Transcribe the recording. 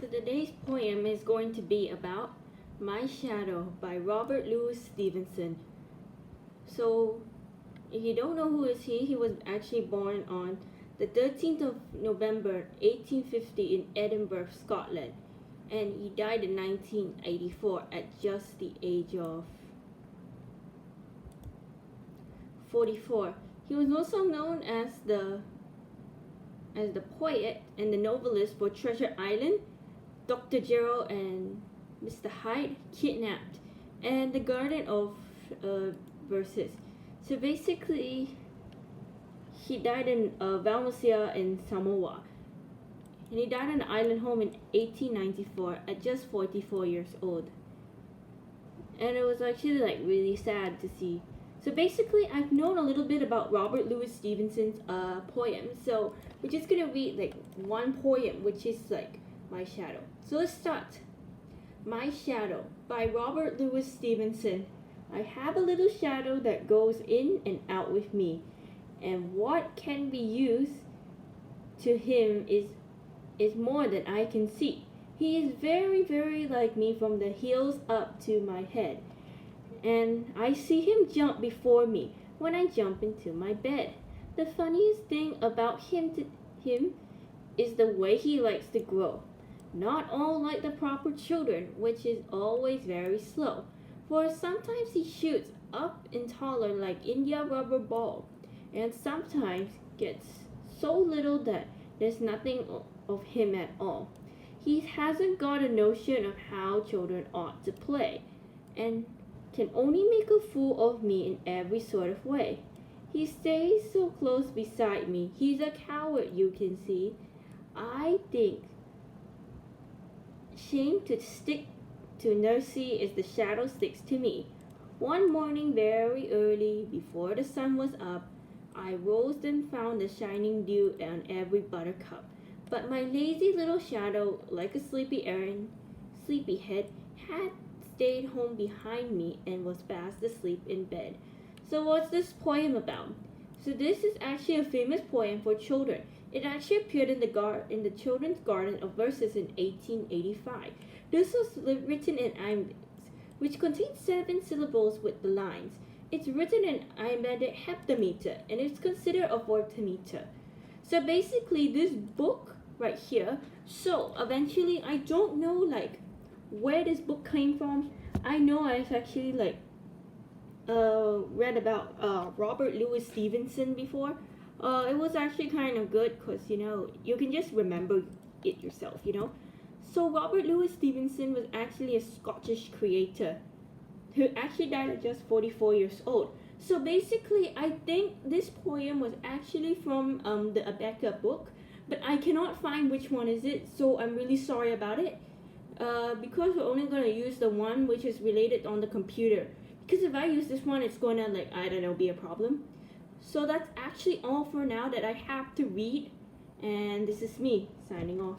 So today's poem is going to be about My Shadow by Robert Louis Stevenson. So if you don't know who is he was actually born on the 13th of November 1850 in Edinburgh, Scotland, and he died in 1984 at just the age of 44. He was also known as the poet and the novelist for Treasure Island, Dr. Jekyll and Mr. Hyde, Kidnapped, and The Garden of Verses. So basically, he died in Valmosia in Samoa, and he died in an island home in 1894 at just 44 years old. And it was actually really sad to see. So basically, I've known a little bit about Robert Louis Stevenson's poems. So we're just gonna read one poem, which is My Shadow. So let's start. My Shadow by Robert Louis Stevenson. I have a little shadow that goes in and out with me, and what can be used to him is more than I can see. He is very, very like me from the heels up to my head, and I see him jump before me when I jump into my bed. The funniest thing about him is the way he likes to grow. Not all like the proper children, which is always very slow, for sometimes he shoots up and taller like India rubber ball, and sometimes gets so little that there's nothing of him at all. He hasn't got a notion of how children ought to play, and can only make a fool of me in every sort of way. He stays so close beside me, he's a coward, you can see. I think shame to stick to nursery as the shadow sticks to me. One morning very early, before the sun was up, I rose and found the shining dew on every buttercup. But my lazy little shadow, like a sleepyhead, had stayed home behind me and was fast asleep in bed. So what's this poem about? So this is actually a famous poem for children. It actually appeared in the Children's Garden of Verses in 1885. This was written in iambics, which contains 7 syllables with the lines. It's written in iambic heptameter, and it's considered a vortimeter. So basically, this book right here. So eventually, I don't know where this book came from. I know I've actually read about Robert Louis Stevenson before. It was actually kind of good because you can just remember it yourself. So Robert Louis Stevenson was actually a Scottish creator who actually died at just 44 years old. So basically, I think this poem was actually from the Abeka book, but I cannot find which one is it, so I'm really sorry about it. Because we're only going to use the one which is related on the computer. Because if I use this one, it's going to, be a problem. So that's actually all for now that I have to read. And this is me signing off.